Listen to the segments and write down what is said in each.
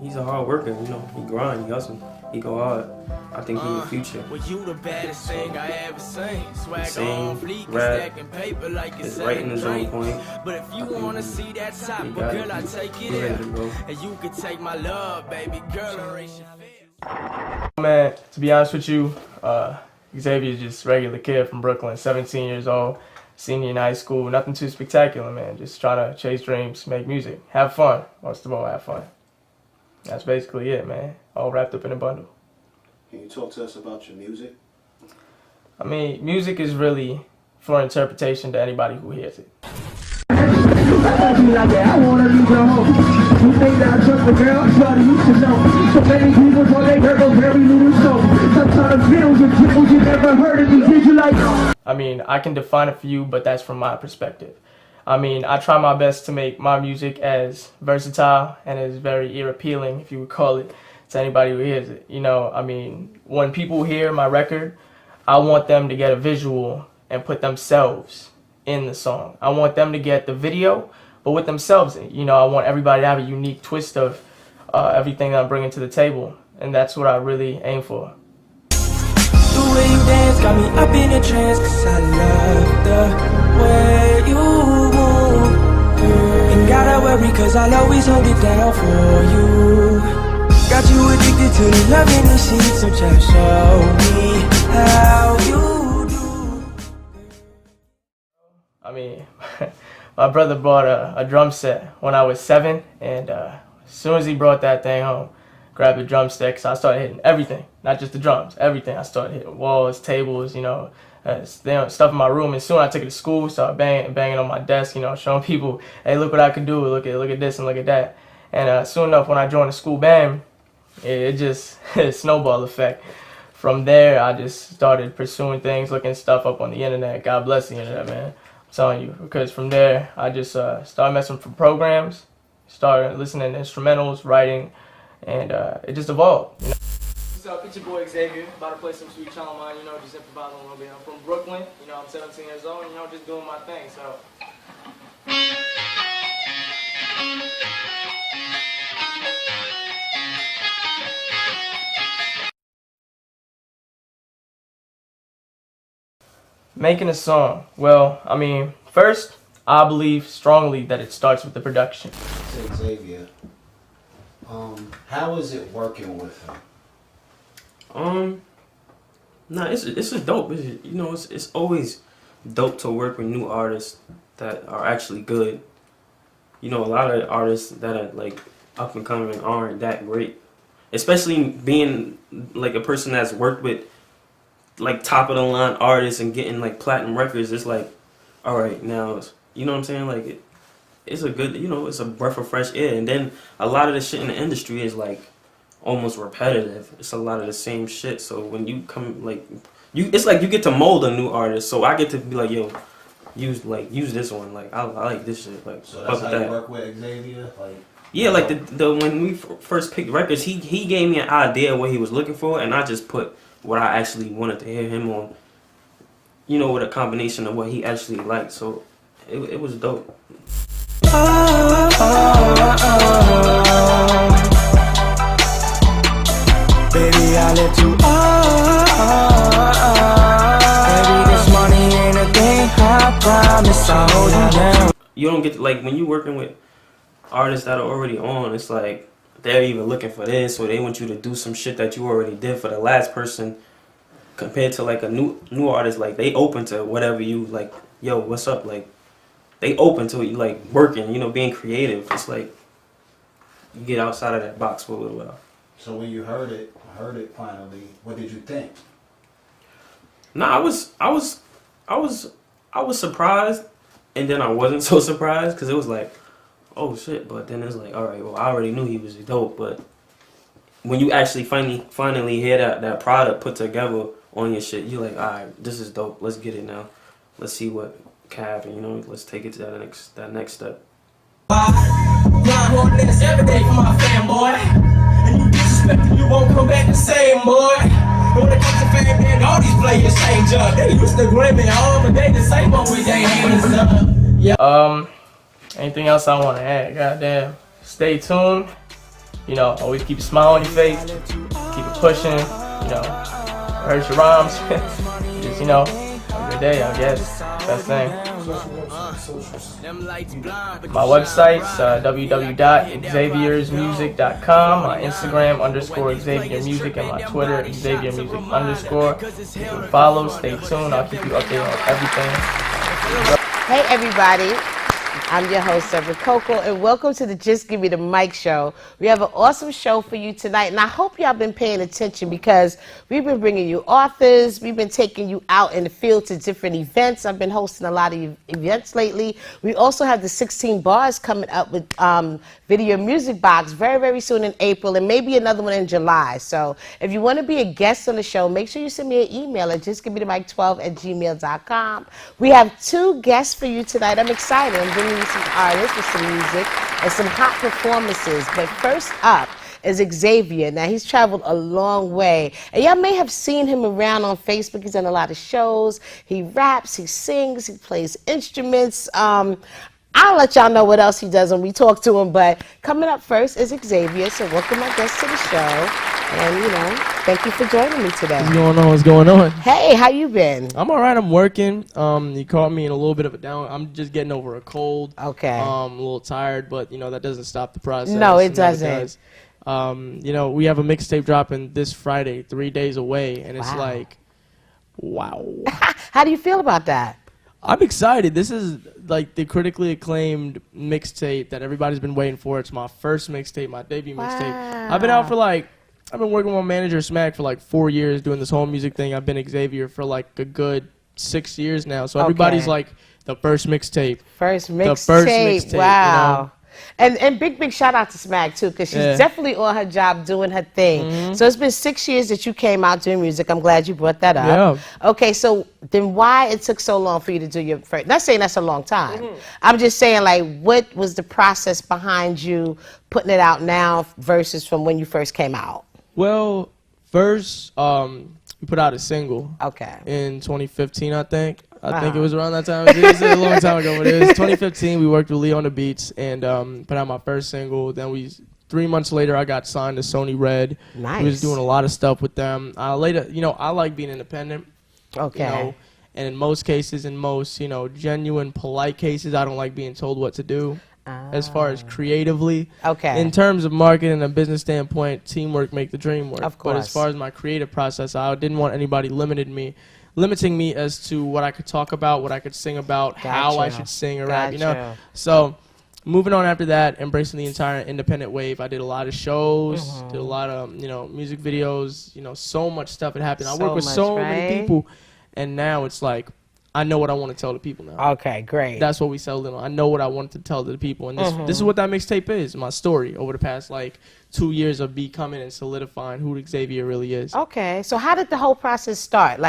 he's a hard worker, you know. He grind, he hustle, he go hard. I think he in the future. Well, you the baddest thing I ever seen. Swag on fleek, rap, stacking paper like it's right in his own point. But if you wanna see that top, girl, I take it in. And you can take my love, baby girl, erase your fear. Man, to be honest with you, Xavier is just a regular kid from Brooklyn, 17 years old, senior in high school. Nothing too spectacular, man. Just trying to chase dreams, make music, have fun. Most of all, have fun. That's basically it, man. All wrapped up in a bundle. Can you talk to us about your music? I mean, music is really for interpretation to anybody who hears it. I mean, I can define it for you, but that's from my perspective. I mean, I try my best to make my music as versatile and as very ear appealing, if you would call it, to anybody who hears it. You know, I mean, when people hear my record, I want them to get a visual and put themselves in the song. I want them to get the video, but with themselves in it. You know, I want everybody to have a unique twist of everything that I'm bringing to the table, and that's what I really aim for. The way you dance got me up in a trance, 'cause I love the way you move. Ain't gotta worry, 'cause I'll always hold it down for you. Got you addicted to the love in the sheets, so just show me how you do. I mean, my brother bought a drum set when I was 7, and as soon as he brought that thing home, grabbed the drumsticks, I started hitting everything, not just the drums, everything. I started hitting walls, tables, you know, stuff in my room. And soon I took it to school, started banging on my desk, you know, showing people, hey, look what I can do, look at this and look at that. And soon enough, when I joined the school band, it just snowball effect. From there, I just started pursuing things, looking stuff up on the internet. God bless the internet, man. I'm telling you, because from there, I just started messing with programs, started listening to instrumentals, writing, and it just evolved. You know? What's up? It's your boy Xavier. About to play some Sweet Child of Mine, you know, just improvising a little bit. I'm from Brooklyn, you know, I'm 17 years old, and, you know, just doing my thing, so. Making a song, well, I mean, first, I believe strongly that it starts with the production. Say Xavier, how is it working with him? Nah, it's just dope. You know, it's always dope to work with new artists that are actually good. You know, a lot of artists that are like up and coming aren't that great. Especially being like a person that's worked with like top of the line artists and getting like platinum records. It's like, all right, now, you know what I'm saying? Like it's a good, you know, it's a breath of fresh air. And then a lot of the shit in the industry is like almost repetitive. It's a lot of the same shit. So when you come, like, it's like you get to mold a new artist. So I get to be like, yo, use this one. Like I like this shit. Like, so that's how you work with Xavier. Like, yeah, like the when we first picked records, he gave me an idea of what he was looking for, and I just put what I actually wanted to hear him on. You know, with a combination of what he actually liked. So it was dope. Baby, I let you baby, this money ain't a thing, I promise I'll hold you down. You don't get, like, when you're working with artists that are already on, it's like they're even looking for this, or they want you to do some shit that you already did for the last person, compared to like a new artist. Like, they open to whatever you like. Yo, what's up? Like, they open to it, like working, you know, being creative. It's like you get outside of that box for a little while. So when you heard it finally, what did you think? Nah, I was surprised, and then I wasn't so surprised, because it was like, oh shit. But then it's like, all right, well, I already knew he was dope. But when you actually finally hear that product put together on your shit, you're like, all right, this is dope. Let's get it now. Let's see what can happen. You know, let's take it to that next step. Grind more minutes every day for my fanboy, and you disrespect, you won't come back the same, boy. When it comes to fame, man, all these players change up. They used to Grammy all, but they the same, but we ain't hands up. Yeah. Anything else I want to add? Goddamn. Stay tuned. You know, always keep a smile on your face, keep it pushing. You know, heard your rhymes. Just, you know, have a good day, I guess. Best thing. My website's www.xaviersmusic.com. My Instagram _XavierMusic, and my Twitter XavierMusic_. You can follow, stay tuned. I'll keep you updated on everything. Hey everybody, I'm your host Debra CoCo, and welcome to the Just Give Me the Mic show. We have an awesome show for you tonight, and I hope y'all been paying attention because we've been bringing you authors, we've been taking you out in the field to different events. I've been hosting a lot of events lately. We also have the 16 bars coming up with Video Music Box very, very soon in April, and maybe another one in July. So if you want to be a guest on the show, make sure you send me an email at justgivemethemic12@gmail.com. We have 2 guests for you tonight. I'm excited. I'm bringing you some artists with some music and some hot performances. But first up is Xavier. Now, he's traveled a long way. And y'all may have seen him around on Facebook. He's done a lot of shows. He raps, he sings, he plays instruments. I'll let y'all know what else he does when we talk to him. But coming up first is Xavier. So welcome my guest to the show. And, you know, thank you for joining me today. What's going on? What's going on? Hey, how you been? I'm all right. I'm working. You caught me in a little bit of a down. I'm just getting over a cold. Okay. I'm a little tired, but, you know, that doesn't stop the process. No, it doesn't. Does. You know, we have a mixtape dropping this Friday, 3 days away, and it's like, wow. How do you feel about that? I'm excited. This is like the critically acclaimed mixtape that everybody's been waiting for. It's my first mixtape, my debut mixtape. I've been out for I've been working with my manager Smack for 4 years doing this whole music thing. I've been Xavier for a good 6 years now. So everybody's like the first mixtape. First mixtape. The first mixtape. Wow. You know? And big shout out to Smack too, because she's definitely on her job doing her thing. So it's been 6 years that you came out doing music. I'm glad you brought that up. Yeah. Okay, so then why it took so long for you to do your first? Not saying that's a long time. I'm just saying what was the process behind you putting it out now versus from when you first came out? Well, first we put out a single. Okay. In 2015, I think. I think it was around that time. It was a long time ago, but it was 2015. We worked with Lee on the beats and put out my first single. Then 3 months later, I got signed to Sony Red. Nice. We was doing a lot of stuff with them. Later, you know, I like being independent. Okay. You know, and in most cases, you know, genuine, polite cases, I don't like being told what to do. As far as creatively. Okay. In terms of marketing and a business standpoint, teamwork make the dream work. Of course. But as far as my creative process, I didn't want anybody limiting me as to what I could talk about, what I could sing about, how I should sing or rap, you know. So moving on after that, embracing the entire independent wave. I did a lot of shows, did a lot of, you know, music videos, you know, so much stuff had happened. I worked with so many people, and now it's like, I know what I want to tell the people now. Okay, great. That's what we settled in on. I know what I wanted to tell to the people, and this is what that mixtape is, my story over the past 2 years of becoming and solidifying who Xavier really is. Okay, so how did the whole process start?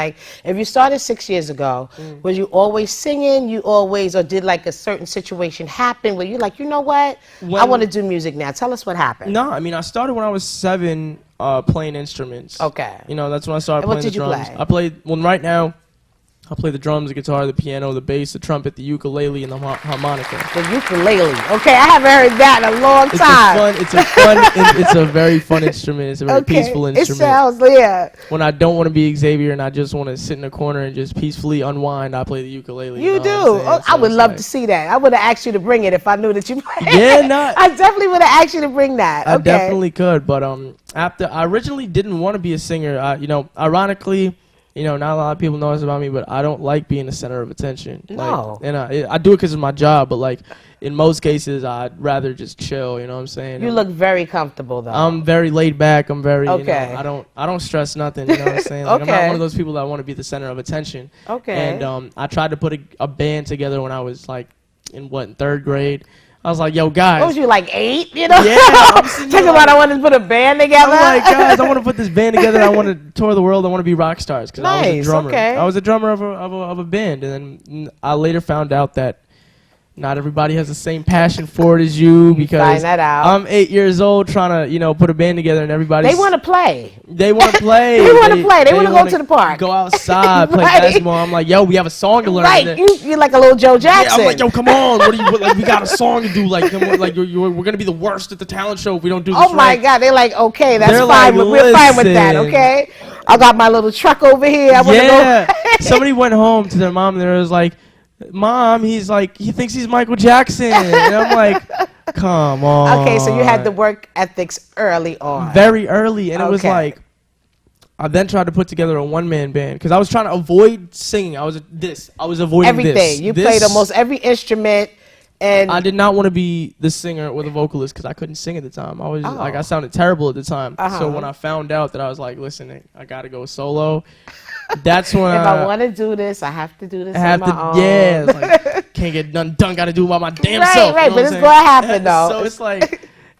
If you started 6 years ago, was you always singing? Or did a certain situation happen where you're you know what? I want to do music now. Tell us what happened. No, I mean, I started when I was 7 playing instruments. Okay. You know, that's when I started playing the drums. What did you play? I played, right now, I play the drums, the guitar, the piano, the bass, the trumpet, the ukulele, and the harmonica. The ukulele. Okay, I haven't heard that in a long time. It's a very fun instrument. It's a very peaceful instrument. It sounds, yeah. When I don't want to be Xavier and I just want to sit in a corner and just peacefully unwind, I play the ukulele. You do? I would love to see that. I would have asked you to bring it if I knew that you played. Yeah, no. I definitely would have asked you to bring that. I definitely could, but after I originally didn't want to be a singer. You know, ironically, you know, not a lot of people know this about me, but I don't like being the center of attention. No. And I do it because of my job, but in most cases, I'd rather just chill. You know what I'm saying? You look very comfortable, though. I'm very laid back. I'm very, okay. You know, I don't stress nothing. You know what I'm saying? I'm not one of those people that want to be the center of attention. Okay. And I tried to put a band together when I was in 3rd grade. I was like, yo, guys. What was you, 8? You know? Yeah. Talking about I want to put a band together. I'm like, guys, I want to put this band together. I want to tour the world. I want to be rock stars. Because I was a drummer. Okay. I was a drummer of a band. And then I later found out that not everybody has the same passion for it as you, because find that out. I'm 8 years old trying to, put a band together, and everybody's... They want to play. They want to play. They want to play. They want to go to the park. Go outside, play Right. basketball. I'm like, yo, we have a song to learn. Right. You're like a little Joe Yeah, Jackson. I'm like, yo, come on. Like, we got a song to do. Like, come on, like we're going to be the worst at the talent show if we don't do this Oh, my right. God. They're like, okay, that's They're fine. like, We're fine with that, listen. okay? I got my little truck over here. I want to Yeah. go. Somebody went home to their mom, and they was like, Mom, he thinks he's Michael Jackson. And I'm like, come on. Okay, so you had the work ethics early on. Very early, and it was Okay. like, I then tried to put together a one-man band because I was trying to avoid singing. I was avoiding Everything. this. You This- played almost every instrument. And I did not want to be the singer or the vocalist because I couldn't sing at the time. I was like, I sounded terrible at the time. Uh-huh. So when I found out that I was like, listen, I got to go solo, that's when if I want to do this, I have to do this I have on to, my own. yeah, it's like, can't get done, got to do it by my damn Right, self. right, you know but what it's I'm gonna saying? happen, though. So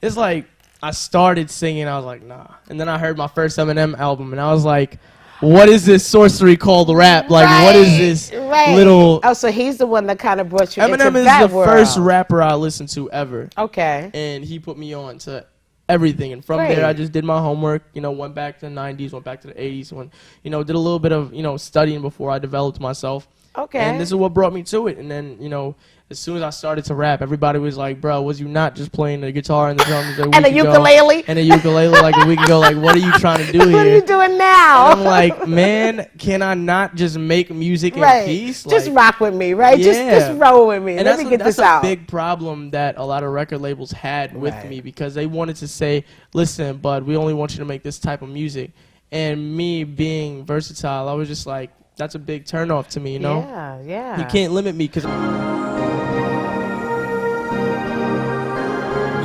it's like I started singing, I was like, nah. And then I heard my first Eminem album, and I was like, what is this sorcery called rap? Like, what is this little... Oh, so he's the one that kind of brought you Eminem into is that the world. first rapper I listened to ever. Okay. And he put me on to everything. And from Great. there, I just did my homework, went back to the 90s, went back to the 80s, did a little bit of, studying before I developed myself. Okay. And this is what brought me to it. And then, as soon as I started to rap, everybody was like, bro, was you not just playing the guitar and the drums a week And a ago? ukulele? And a ukulele like a week ago. Like, what are you trying to do here? What are you doing now? And I'm like, man, can I not just make music in right. peace? Just Like, rock with me, right? Yeah. Just roll with me. and Let me get that's this out. a big problem that a lot of record labels had with Right. me, because they wanted to say, listen, bud, we only want you to make this type of music. And me being versatile, I was just like, that's a big turnoff to me, Yeah, yeah. You can't limit me because...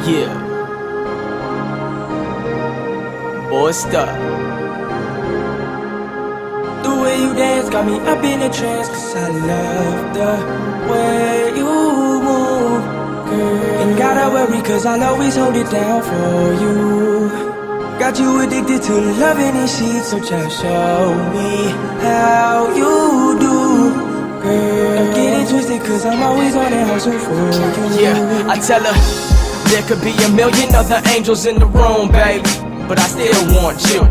Yeah. Boy, stop. The way you dance got me up in a trance, 'cause I love the way you move, girl. Ain't gotta worry, 'cause I'll always hold it down for you. Got you addicted to loving and sheets, so just show me how you do, girl. Don't get it twisted, 'cause I'm always on that hustle for you. Yeah, I tell her there could be a million other angels in the room, babe, but I still want you.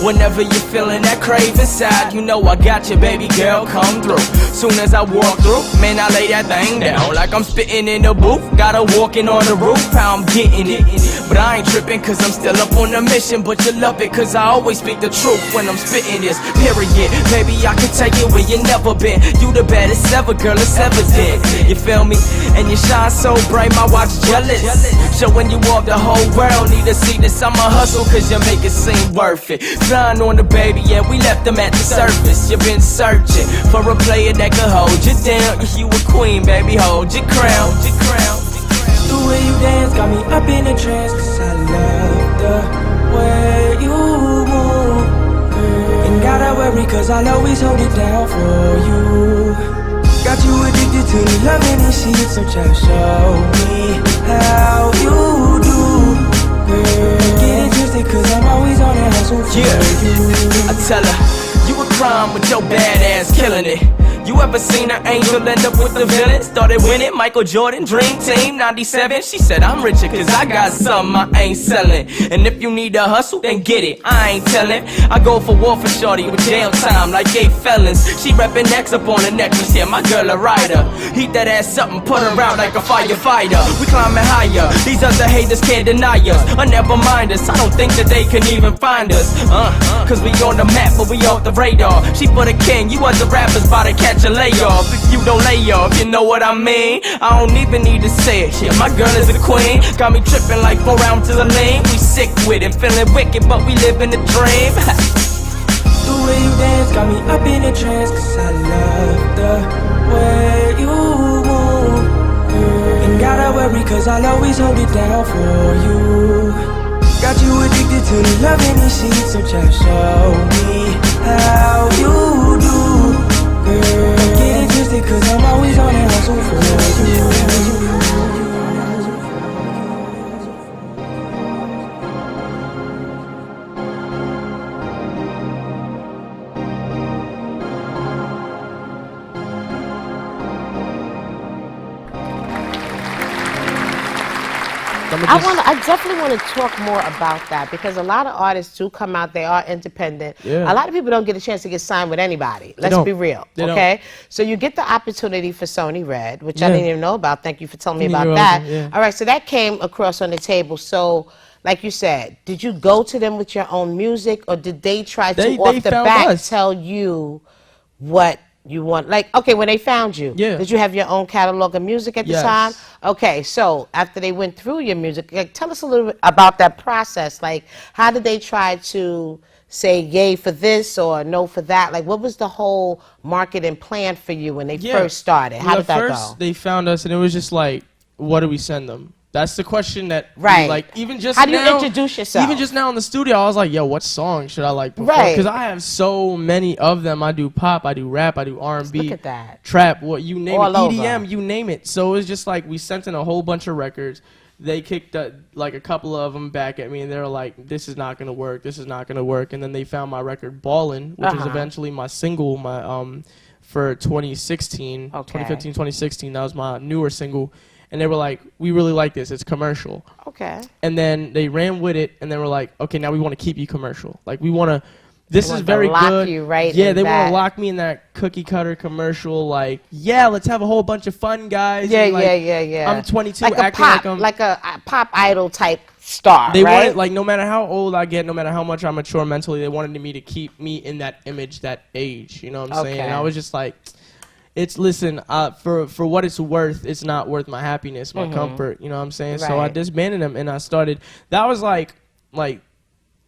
Whenever you're feeling that crave inside, you know I got you, baby girl, come through. Soon as I walk through, man, I lay that thing down like I'm spitting in the booth. Gotta walking on the roof, how I'm getting it. But I ain't tripping, 'cause I'm still up on a mission. But you love it, 'cause I always speak the truth when I'm spitting this, period. Baby, I can take you where you never been. You the baddest ever, girl, it's evident. You feel me? And you shine so bright, my watch jealous. Showing you off, the whole world need to see this. I'm a hustle, 'cause you make it seem worth it. Flying on the baby, yeah, we left them at the surface. You've been searching for a player that could hold you down. You a queen, baby, hold your crown. The way you dance got me up in a trance, 'cause I love the way you move, girl. Ain't gotta worry, 'cause I'll always hold it down for you. Got you addicted to loving and sheets, so just show me how you do, girl. Get it twisted, 'cause I'm always on that hustle for you. I tell her, you a crime with your badass killing it. You ever seen an angel end up with the villain? Started winning, Michael Jordan, Dream Team, 97. She said, I'm richer 'cause I got something I ain't selling. And if you need a hustle, then get it, I ain't telling. I go for war for shorty with jail time like 8 felons. She reppin' X up on the necklace, yeah, my girl a rider. Heat that ass up and put her out like a firefighter. We climbing higher, these other haters can't deny us. Or never mind us, I don't think that they can even find us. 'Cause we on the map, but we off the radar. She for the king, you other rappers bout to catch a layoff. If you don't lay off, you know what I mean. I don't even need to say it. Yeah, my girl is a queen. Got me tripping like 4 ounces of lean. We sick with it, feeling wicked, but we live in a dream. The way you dance got me up in a trance, 'cause I love the way you move, girl. Ain't gotta worry, 'cause I'll always hold it down for you. Got you addicted to loving and sheets, so just show me how you do, girl. Get it twisted, 'cause I'm always on that hustle for you. I definitely want to talk more about that because a lot of artists do come out. They are independent. Yeah. A lot of people don't get a chance to get signed with anybody. Let's don't. be real. They okay. So you get the opportunity for Sony Red, which I Yeah. didn't even know about. Thank you for telling me You're about welcome, that. yeah. All right. So that came across on the table. So, like you said, did you go to them with your own music, or did they try to off the found bat us. tell you what you want? Like, okay, when they found you, Yeah. did you have your own catalog of music at the Yes. time? Okay, so after they went through your music, like, tell us a little bit about that process. Like, how did they try to say yay for this or no for that? Like, what was the whole marketing plan for you when they first started? How did that first, go? they found us, and it was just like, what do we send them? That's the question that, Right. like, even just How do you now, introduce yourself? Even just now in the studio, I was like, yo, what song should I, like, perform? Right. Because I have so many of them. I do pop, I do rap, I do R&B. Look at that. Trap, what you name All it, over. EDM, you name it. So it's just like we sent in a whole bunch of records. They kicked like a couple of them back at me, and they were like, this is not going to work, this is not going to work. And then they found my record, Ballin', which was eventually my single, for 2016, Okay. 2015, 2016. That was my newer single. And they were like, we really like this. It's commercial. Okay. And then they ran with it, and they were like, okay, now we want to keep you commercial. Like, we want to, this They is want to very lock good. you right yeah, in they want that. to lock me in that cookie cutter commercial. Like, yeah, let's have a whole bunch of fun, guys. Yeah, And, like, yeah. I'm 22, like acting a pop, like I'm. like a pop idol type star, They right? wanted, like, no matter how old I get, no matter how much I mature mentally, they wanted me to keep me in that image, that age. You know what I'm saying? Okay. And I was just like, listen, for what it's worth, it's not worth my happiness, my comfort. You know what I'm saying? So I Right. disbanded them, and I started. That was like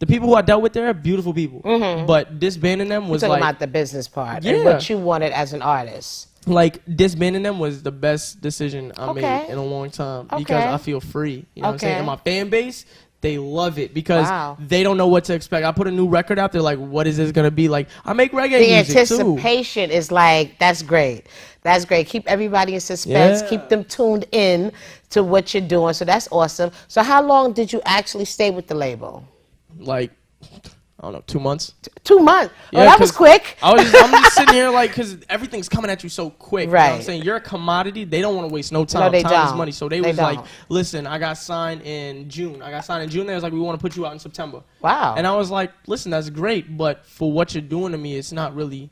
the people who I dealt with there are beautiful people, but disbanding them was We're talking like about the business part and Yeah. what you wanted as an artist. like disbanding them was the best decision I Okay. made in a long time because Okay. I feel free. You know what I'm saying? Okay. And my fan base, they love it because Wow. they don't know what to expect. I put a new record out there, like, what is this gonna be? Like, I make reggae The music too. anticipation is like, that's great. That's great. Keep everybody in suspense. Yeah. Keep them tuned in to what you're doing. So that's awesome. So how long did you actually stay with the label? Like, I don't know, 2 months. 2 months. Oh, Yeah, that was 'cause quick. I'm just sitting here like, because everything's coming at you so quick. You know what I'm Right. saying? You're a commodity. They don't want to waste no time. No, they Time is don't. money. So they They was like, don't. listen, I got signed in June. They was like, we want to put you out in September. Wow. And I was like, listen, that's great, but for what you're doing to me, it's not really,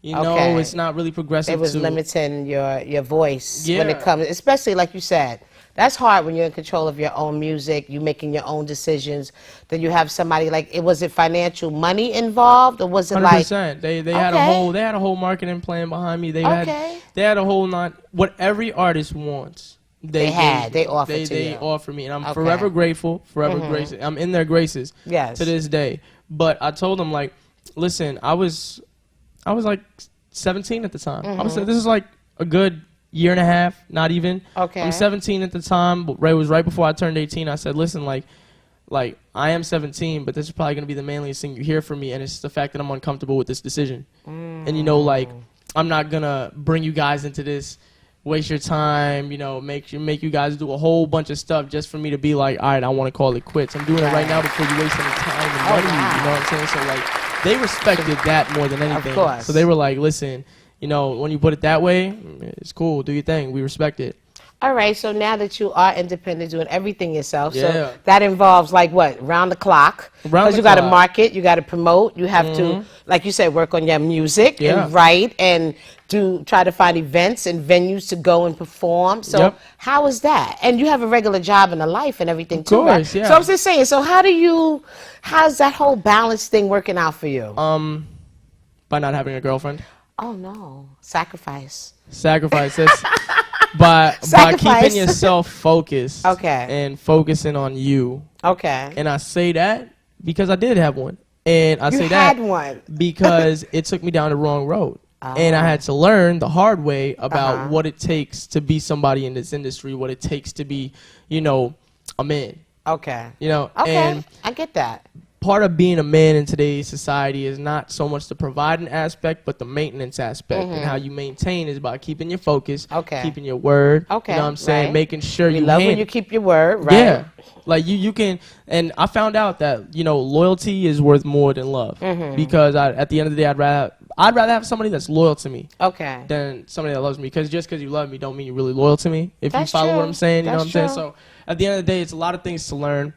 Okay. it's not really progressive. It was to, limiting your voice when it Yeah. comes, especially like you said. That's hard when you're in control of your own music, you making your own decisions. Then you have somebody like, was it financial money involved, or was it 100%. like? They had a Okay. whole marketing plan behind me. They Okay. had a whole what every artist wants. They offered to they you. offer me, and I'm Okay. forever grateful, forever gracious. I'm in their graces Yes. to this day. But I told them, like, listen, I was like 17 at the time. I was this is like a good year and a half, not even. Okay. I'm 17 at the time, but it was right before I turned 18. I said, listen, like I am 17, but this is probably gonna be the manliest thing you hear from me, and it's the fact that I'm uncomfortable with this decision. And like, I'm not gonna bring you guys into this, waste your time, make you guys do a whole bunch of stuff just for me to be like, all right, I want to call it quits. I'm doing it right now before you waste any time and money. wow. You know what I'm saying? So like, they respected that more than anything. course. So they were like, listen, when you put it that way, it's cool. Do your thing. We respect it. All right, so now that you are independent, doing everything yourself, Yeah. so that involves like what, round the clock? Round Because the you got to clock. market, you got to promote, you have to, like you said, work on your music Yeah. and write and try to find events and venues to go and perform. So Yep. how is that? And you have a regular job and a life and everything too, course, right? yeah. So I'm just saying, so how's that whole balance thing working out for you? By not having a girlfriend. Oh no, sacrifice. Sacrifice this. by Sacrifice. keeping yourself focused. Okay. And focusing on you. Okay. And I say that because I did have one. And I You say that had one. because it took me down the wrong road. And I had to learn the hard way about what it takes to be somebody in this industry, what it takes to be, a man. Okay. And Okay, I get that. part of being a man in today's society is not so much the providing aspect, but the maintenance aspect. And how you maintain is by keeping your focus, Okay. keeping your word. Okay, You know what I'm saying? right. Making sure We you love when hand- you keep your word, right? Yeah. Like you can, and I found out that loyalty is worth more than love, because at the end of the day, I'd rather have somebody that's loyal to me Okay. than somebody that loves me. Because just because you love me don't mean you're really loyal to me. If That's you follow true. what I'm saying, you know what I'm That's saying? true. So at the end of the day, it's a lot of things to learn.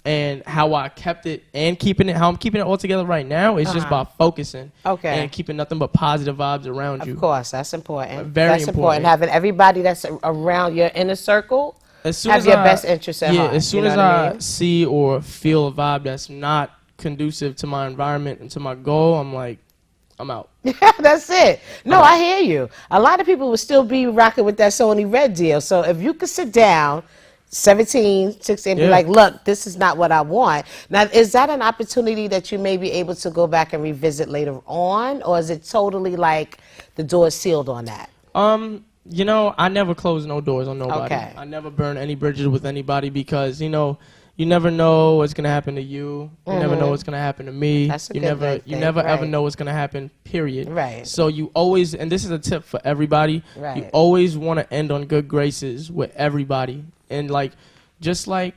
And how I kept it and keeping it, how I'm keeping it all together right now is just by focusing. Okay. And keeping nothing but positive vibes around you. Of course, that's important. Very that's important. Having everybody that's around your inner circle As soon have as your I- best interests at heart. As soon you know as what I mean? see or feel a vibe that's not conducive to my environment and to my goal, I'm like, I'm out. That's it. No, I hear you. A lot of people would still be rocking with that Sony Red deal. So if you could sit down 17, 16, and be Yeah. like, look, this is not what I want. Now, is that an opportunity that you may be able to go back and revisit later on? Or is it totally like the door is sealed on that? You know, I never close no doors on nobody. Okay. I never burn any bridges with anybody because, you know, you never know what's gonna happen to you. You never know what's gonna happen to me. That's a you good never thing, you never ever right. know what's gonna happen, period. Right. So you always, and this is a tip for everybody, you Right. always want to end on good graces with everybody. And like, just like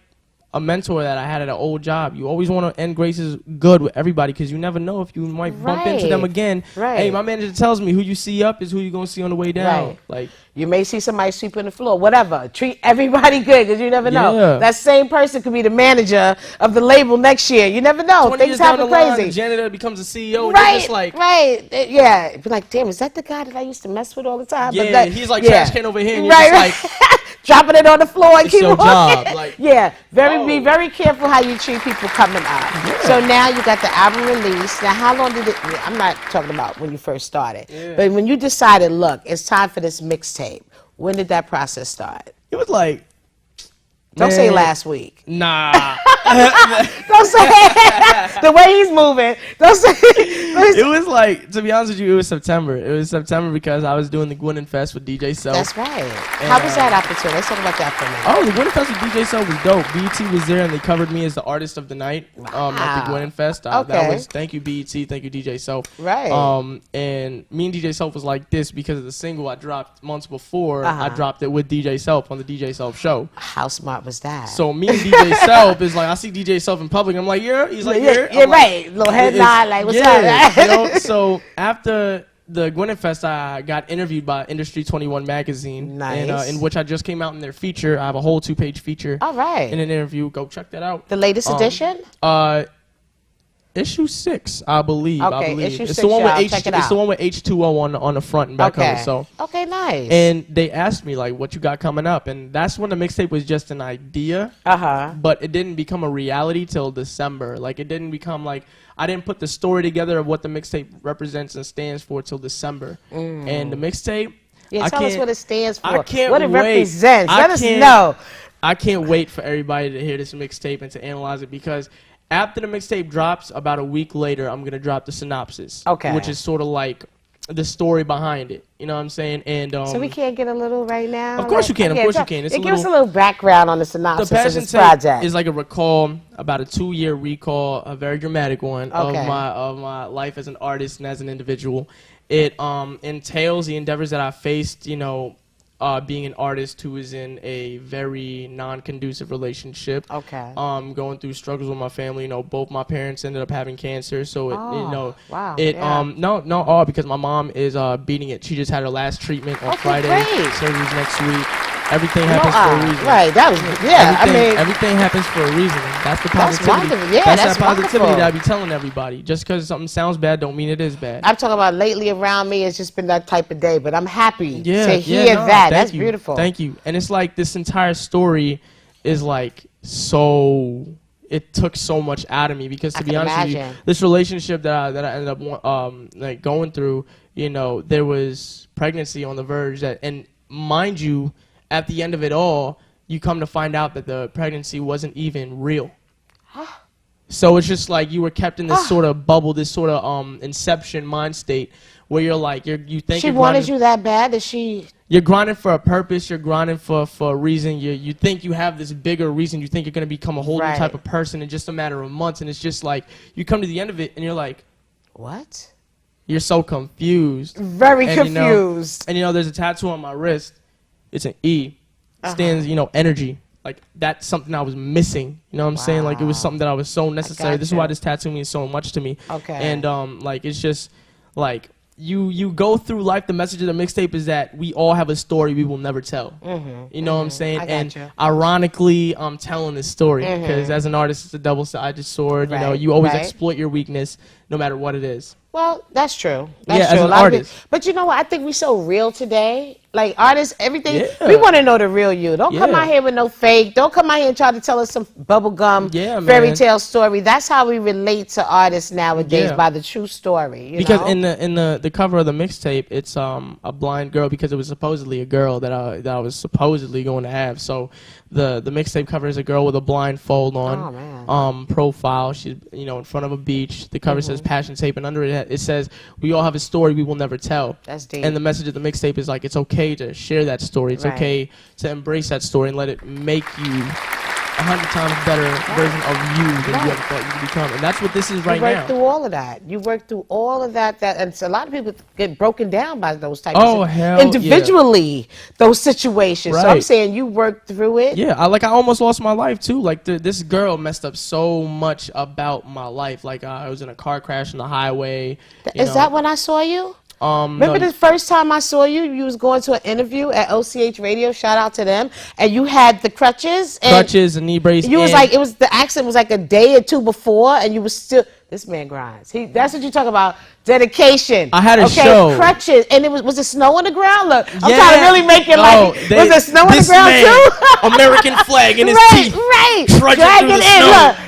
a mentor that I had at an old job, you always want to end graces good with everybody because you never know if you might bump into them Right. again. Right. Hey, my manager tells me who you see up is who you're gonna see on the way down. Right. Like, You may see somebody sweeping the floor, whatever. Treat everybody good because you never know. Yeah. That same person could be the manager of the label next year. You never know. 20 Things years down happen the line, crazy. the janitor becomes a CEO. And they're Right, just like, right. Yeah. Be like, damn, is that the guy that I used to mess with all the time? But yeah, that- he's like yeah. trash can over here, and you're Right, just like, dropping it on the floor and It's keep your walking. job, like, yeah, be oh. very careful how you treat people coming up. So now you got the album release. Now, how long did it? I'm not talking about when you first started, but when you decided, look, it's time for this mixtape. When did that process start? it was like, Don't say man, last week. Nah. Don't say the way he's moving. Don't say. It was like, to be honest with you, it was September. It was September because I was doing the Gwynn Fest with DJ Self. That's right. How was that opportunity? Let's talk about that for a minute. Oh, the Gwynn Fest with DJ Self was dope. BET was there and they covered me as the artist of the night at Wow. the Gwynn Fest. Okay. That was, thank you BET, thank you DJ Self. Right. And me and DJ Self was like this because of the single I dropped months before. I Uh-huh. dropped it with DJ Self on the DJ Self show. How smart was that? So me and DJ Self is like, I see DJ Self in public. I'm like, yeah. He's like, yeah. You're I'm like, right. Little head it's- nod, like, what's yeah, up? you know, so after the Gwynn Fest, I got interviewed by Industry 21 magazine. Nice. And, in which I just came out in their feature. I have a whole 2-page feature All right. in an interview. Go check that out. The latest edition? Issue 6, I believe. Okay, I believe. issue it's 6, the one with y'all. H. Check it It's the out. one with H2O on the front and back Okay. cover. So. Okay, nice. And they asked me like, "What you got coming up?" And that's when the mixtape was just an idea. Uh-huh. But it didn't become a reality till December. Like it didn't become like I didn't put the story together of what the mixtape represents and stands for till December. And the mixtape, Yeah, I tell us can't- what it stands for. I can't what it wait. represents. I Let us can't- know. I can't wait for everybody to hear this mixtape and to analyze it because after the mixtape drops, about a week later, I'm gonna drop the synopsis. Okay. Which is sort of like the story behind it. You know what I'm saying? And So we can't get a little right now? Of course you can, of okay, course you so- can. It's a give us a little- little background on the the synopsis of Passion this Tape project. is like a recall, about a 2-year recall, a very dramatic one Okay. of my life as an artist and as an individual. It entails the endeavors that I faced, you know, being an artist who is in a very non-conducive relationship. Okay. Going through struggles with my family. You know, both my parents ended up having cancer, so it, Oh, you know, wow, it yeah. not all because my mom is beating it. She just had her last treatment on Okay, Friday. great. Surgery's next week. Everything happens for a reason. Right, that was, yeah, Everything happens for a reason. That's the That's positivity. wonderful. Yeah, that's that's that positivity wonderful. that I be telling everybody. Just because something sounds bad don't mean it is bad. I'm talking about lately around me, it's just been that type of day, but I'm happy Yeah, to yeah, hear no, that. thank That's you. beautiful. Thank you. And it's like this entire story is like so. It took so much out of me because to I be can honest with you, imagine. this relationship that I ended up like going through, you know, there was pregnancy on the verge that, and mind you, at the end of it all, you come to find out that the pregnancy wasn't even real. So it's just like you were kept in this sort of bubble, this sort of inception mind state where you're like you think She you're wanted grinding, you that bad that she... you're grinding for a purpose, you're grinding for a reason. You think you have this bigger reason. You think you're gonna become a whole new Right. type of person in just a matter of months, and it's just like you come to the end of it and you're like What? you're so confused. Very And, you know, confused. and you know, there's a tattoo on my wrist. It's an E. Stands, you know, energy. Like that's something I was missing. You know what I'm saying? Like it was Wow. something that I was so necessary. This is why gotcha. this tattoo means so much to me. Okay. And like it's just like you go through life. The message of the mixtape is that we all have a story we will never tell. You know what I'm saying? And ironically, I'm telling this story because as an artist, it's a double-sided sword. You know, you always exploit your weakness, no matter what it is. Well, that's true. That's true. As an artist. But you know what? I think we so real today. Like artists, everything. We want to know the real you. Don't come out here with no fake. Don't come out here and try to tell us some bubblegum fairy tale story. That's how we relate to artists nowadays, by the true story. You because know? in the cover of the mixtape, it's a blind girl because it was supposedly a girl that I was supposedly going to have. So the mixtape cover is a girl with a blindfold on, profile. She's in front of a beach. The cover says Passion Tape, and under it says we all have a story we will never tell. That's deep. And the message of the mixtape is like it's okay to share that story. It's okay to embrace that story and let it make you 100 times better version of you than you ever thought you could become. And that's what this is right now. You worked through all of that. You worked through all of that. And so a lot of people get broken down by those types of hell individually, those situations. So I'm saying you worked through it. Yeah, I almost lost my life too. Like this girl messed up so much about my life. Like I was in a car crash on the highway. Is that when I saw you? Remember the first time I saw you, you was going to an interview at OCH Radio, shout out to them, and you had the crutches. And knee brace. You was like, the accident was like a day or two before, and you was still, this man grinds. That's what you talk about, dedication. I had a show. Crutches, and was it snow on the ground? Look, I'm trying to really make it was there snow on the ground too? American flag in his teeth. Right,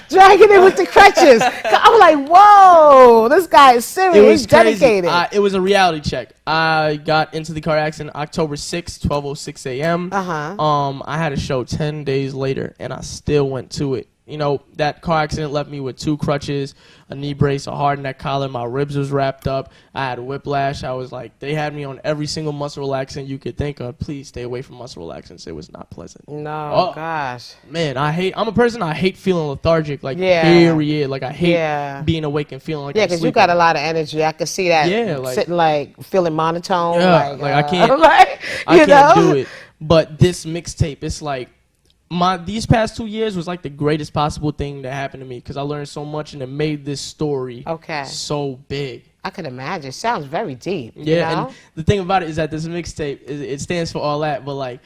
Dragging it with the crutches. I was like, whoa, this guy is serious. It was He's dedicated. It was a reality check. I got into the car accident October 6th, 12:06 a.m. I had a show 10 days later, and I still went to it. That car accident left me with 2 crutches, a knee brace, a hard neck collar. My ribs was wrapped up. I had whiplash. I was like, they had me on every single muscle relaxant you could think of. Please stay away from muscle relaxants. It was not pleasant. No, gosh. Man, I'm a person, I hate feeling lethargic. Like, period. Like, I hate being awake and feeling like I'm because you got a lot of energy. I could see that. Sitting feeling monotone. Yeah, I can't. I can't do it. But this mixtape, it's like, these past 2 years was like the greatest possible thing that happened to me because I learned so much and it made this story so big. I can imagine. It sounds very deep. Yeah, and the thing about it is that this mixtape, it stands for all that, but like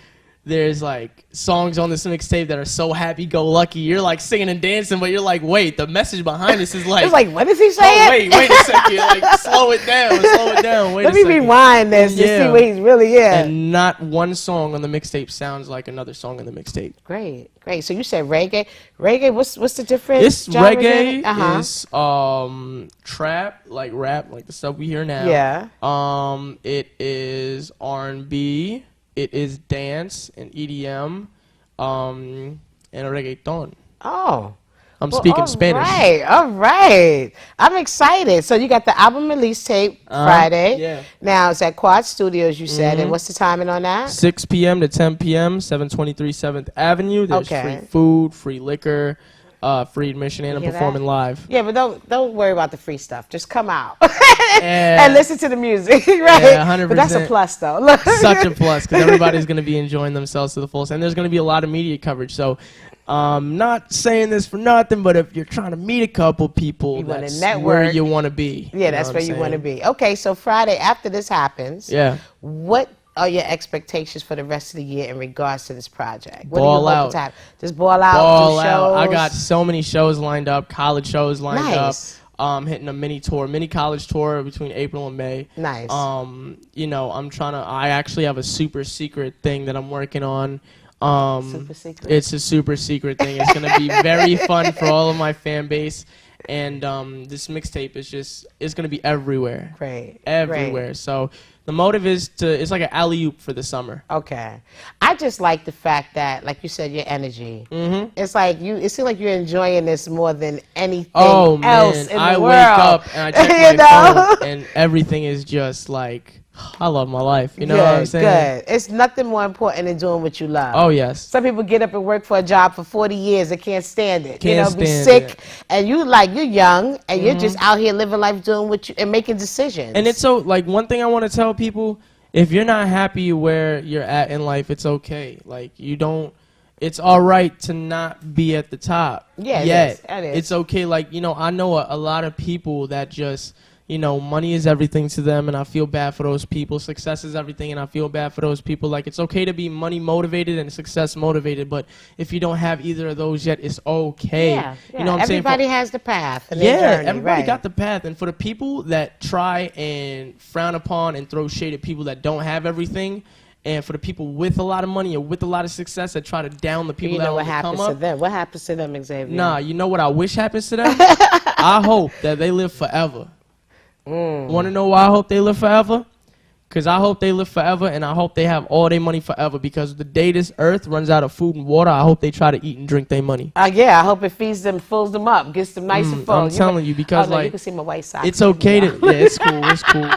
there's like songs on this mixtape that are so happy-go-lucky. You're like singing and dancing, but you're like, wait, the message behind this is like... It's like, what is he saying? Wait a second. Like, slow it down. Wait Let me rewind this to see what he's really And not one song on the mixtape sounds like another song on the mixtape. Great. So you said reggae. Reggae, what's the difference? This reggae is trap, like rap, like the stuff we hear now. Yeah. It is R&B. It is dance and EDM, and reggaeton. Oh. I'm speaking Spanish. All right. I'm excited. So you got the album release tape Friday. Yeah. Now it's at Quad Studios, you said. And what's the timing on that? 6 p.m. to 10 p.m., 723 7th Avenue. There's free food, free liquor, free admission, and I'm performing live. Yeah, but don't worry about the free stuff. Just come out and listen to the music, right? Yeah, 100%. But that's a plus, though. Such a plus, because everybody's going to be enjoying themselves to the fullest, and there's going to be a lot of media coverage. So, not saying this for nothing, but if you're trying to meet a couple people, that's where you want to be. Yeah, that's where you want to be. Okay, so Friday after this happens, what are your expectations for the rest of the year in regards to this project? What ball out. Just ball out. Shows. I got so many shows lined up, college shows lined up. Hitting a mini college tour between April and May. Nice. I actually have a super secret thing that I'm working on. Super secret? It's a super secret thing. It's going to be very fun for all of my fan base. And this mixtape is it's going to be everywhere. Great. Everywhere. So the motive is it's like an alley-oop for the summer. Okay. I just like the fact that, like you said, your energy. It's like it seems like you're enjoying this more than anything else in the world. I wake up and I check my phone and everything is just like, I love my life. You know what I'm saying? Good. It's nothing more important than doing what you love. Oh, yes. Some people get up and work for a job for 40 years and can't stand it. Be stand sick. It. And you're young and you're just out here living life doing and making decisions. And it's so, like, one thing I want to tell people, if you're not happy where you're at in life, it's okay. Like, it's all right to not be at the top. Yeah, yet. It is. It's okay. Like, I know a lot of people that just you know, money is everything to them, and I feel bad for those people. Success is everything, and I feel bad for those people. Like, it's okay to be money motivated and success motivated, but if you don't have either of those yet, it's okay. Yeah, You know what I'm saying? everybody has the path. And their journey, everybody right. got the path. And for the people that try and frown upon and throw shade at people that don't have everything, and for the people with a lot of money and with a lot of success that try to down the people You that know what want to happens come to up. them? What happens to them, Xavier? Nah, you know what I wish happens to them? I hope that they live forever. Want to know why I hope they live forever? Because I hope they live forever, and I hope they have all their money forever. Because the day this earth runs out of food and water, I hope they try to eat and drink their money. Yeah, I hope it feeds them, fills them up, gets them nice and full. I'm telling you, because oh, no, you like, can see my white socks. it's okay to, yeah, it's cool, it's cool.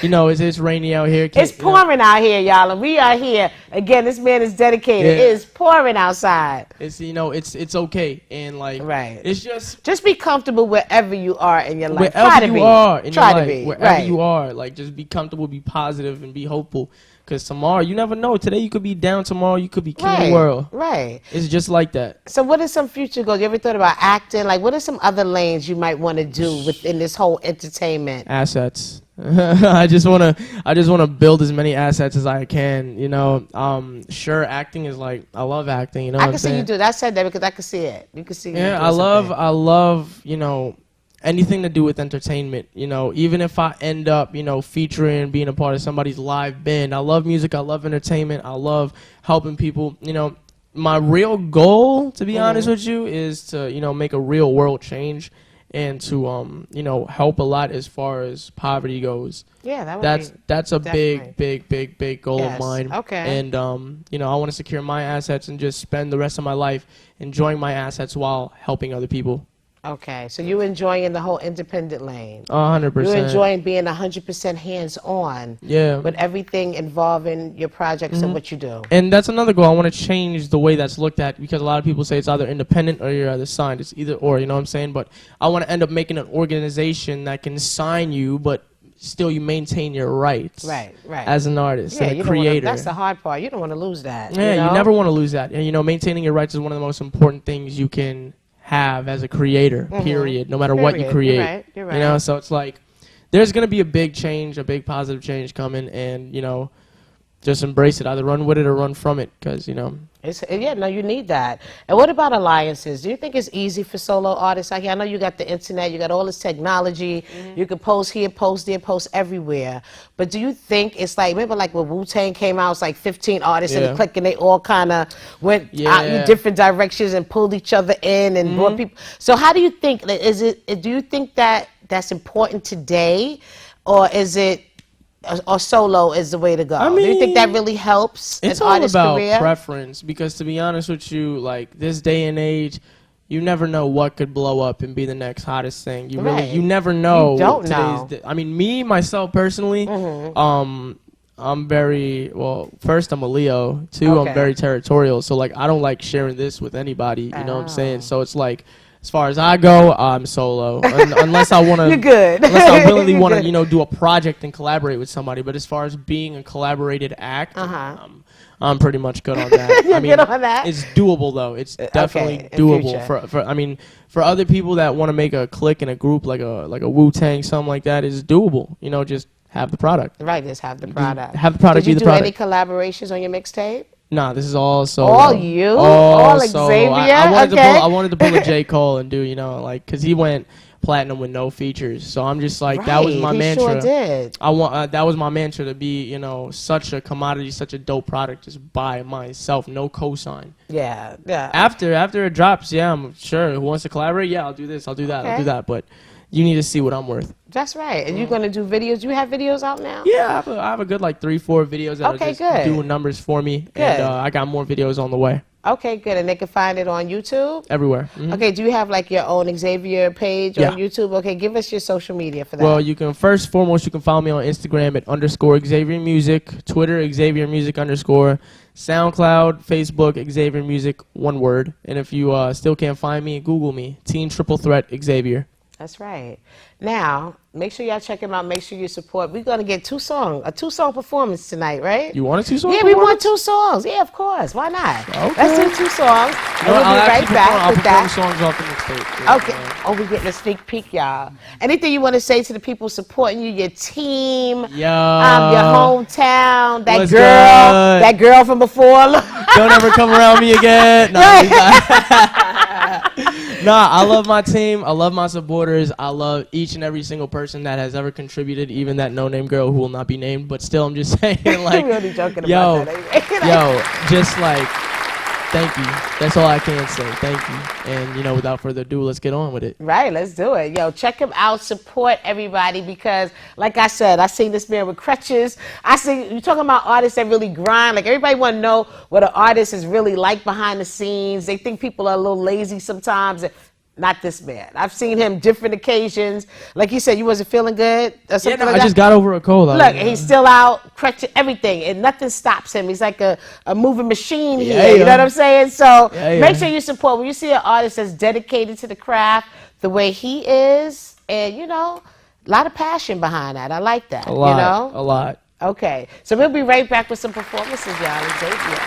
You know, it's rainy out here. It's pouring out here, y'all, and we are here. Again, this man is dedicated. Yeah. It is pouring outside. It's, you know, it's okay, and like, Right. it's just be comfortable wherever you are in your life. wherever Try to you be. are in Try your to life, be. wherever Right. you are, like, just be comfortable, be positive, and be hopeful. Because tomorrow, you never know. Today you could be down. Tomorrow you could be killing Right. the world. Right. It's just like that. So what are some future goals? You ever thought about acting? Like, what are some other lanes you might want to do within this whole entertainment? Assets. I just wanna build as many assets as I can. You know, sure, acting is like, I love acting. You know, I what can I'm see you saying? do it. I said that because I can see it. You can see. you Yeah, doing I something. love, you know, anything to do with entertainment. You know, even if I end up, you know, featuring, being a part of somebody's live band. I love music. I love entertainment. I love helping people. You know, my real goal, to be honest with you, is to, you know, make a real world change and to, you know, help a lot as far as poverty goes. Yeah, that would be. That's a definitely. big goal Yes, of mine. okay. And you know, I want to secure my assets and just spend the rest of my life enjoying my assets while helping other people. Okay, so you enjoying the whole independent lane. 100%. You're enjoying being 100% hands-on Yeah. with everything involving your projects and what you do. And that's another goal. I want to change the way that's looked at, because a lot of people say it's either independent or you're either signed. It's either or, you know what I'm saying? But I want to end up making an organization that can sign you, but still you maintain your rights. Right. As an artist and you a don't wanna- creator. that's the hard part. You don't want to lose that. Yeah, you never want to lose that. And, you know, maintaining your rights is one of the most important things you can have as a creator, period, no matter what you Period. create. You're right. You know, so it's like, there's going to be a big change, a big positive change coming, and, you know, just embrace it. Either run with it or run from it, because, you know. You need that. And what about alliances? Do you think it's easy for solo artists out here? I know you got the internet, you got all this technology, you can post here, post there, post everywhere. But do you think it's like, remember like when Wu-Tang came out, it's like 15 artists in the clique and they all kind of went out in different directions and pulled each other in and brought people. So how do you think, do you think that that's important today, or is it, or solo is the way to go? I Do you think that mean, really helps It's an all artist's about career? preference, because to be honest with you, like, this day and age, you never know what could blow up and be the next hottest thing. You really, Right. you never know. You don't know. I mean, me, myself, personally, I'm very, well, first, I'm a Leo. Two, Okay. I'm very territorial. So, like, I don't like sharing this with anybody. You know what I'm saying? So it's like, as far as I go, I'm solo. Unless I want to. You're good. Unless I willingly You're want to, good. you know, do a project and collaborate with somebody. But as far as being a collaborated act, I'm pretty much good on that. You're good on that? It's doable though. It's definitely in doable future. for I mean, for other people that want to make a clique and a group like a Wu-Tang, something like that, is doable. You know, just have the product. Right, just have the product. Have the product, Did you be the do product. any collaborations on your mixtape? Nah, this is all solo. All you? All All solo. Xavier? I wanted Okay. I wanted to pull a J. Cole and do, you know, like, because he went platinum with no features. So I'm just like, that was my he mantra. Sure did. I want that was my mantra, to be, you know, such a commodity, such a dope product, just by myself, no cosign. Yeah. After it drops, yeah, I'm sure. Who wants to collaborate? Yeah, I'll do this, I'll do that, I'll Okay. do that. But you need to see what I'm worth. That's right. And you're gonna do videos. Do you have videos out now? Yeah, I have a good like 3-4 videos that Okay, are just good. doing numbers for me. Good. And I got more videos on the way. Okay, good. And they can find it on YouTube? Everywhere. Mhm. Okay, do you have like your own Xavier page Yeah. on YouTube? Okay, give us your social media for that. Well, you can first foremost you can follow me on Instagram at _Xavier Music, Twitter Xavier Music _, SoundCloud, Facebook Xavier Music, one word. And if you still can't find me, Google me, Teen Triple Threat Xavier. That's right. Now, make sure y'all check him out. Make sure you support. We're going to get a two-song performance tonight, right? You want a 2 song? Yeah, we want 2 songs. Yeah, of course. Why not? Okay. Let's do 2 songs. And we'll be right back with that. songs off the mixtape. Okay. Oh, we're getting a sneak peek, y'all. Anything you want to say to the people supporting you, your team, your hometown, that girl from before? Don't ever come around me again. Nah, I love my team. I love my supporters. I love each and every single person that has ever contributed, even that no-name girl who will not be named. But still, I'm just saying, like, We're only joking about that. just like, thank you. That's all I can say. Thank you. And, without further ado, let's get on with it. Right, let's do it. Yo, check him out. Support everybody because, like I said, I seen this man with crutches. You talking about artists that really grind. Like, everybody want to know what an artist is really like behind the scenes. They think people are a little lazy sometimes. Not this man. I've seen him different occasions. Like you said, you wasn't feeling good or something like that? I just got over a cold. Look, he's still out, crutching everything, and nothing stops him. He's like a moving machine here. You know what I'm saying? So make sure you support. When you see an artist that's dedicated to the craft the way he is, and, a lot of passion behind that. I like that. A lot. Okay. So we'll be right back with some performances, y'all. And Xavier.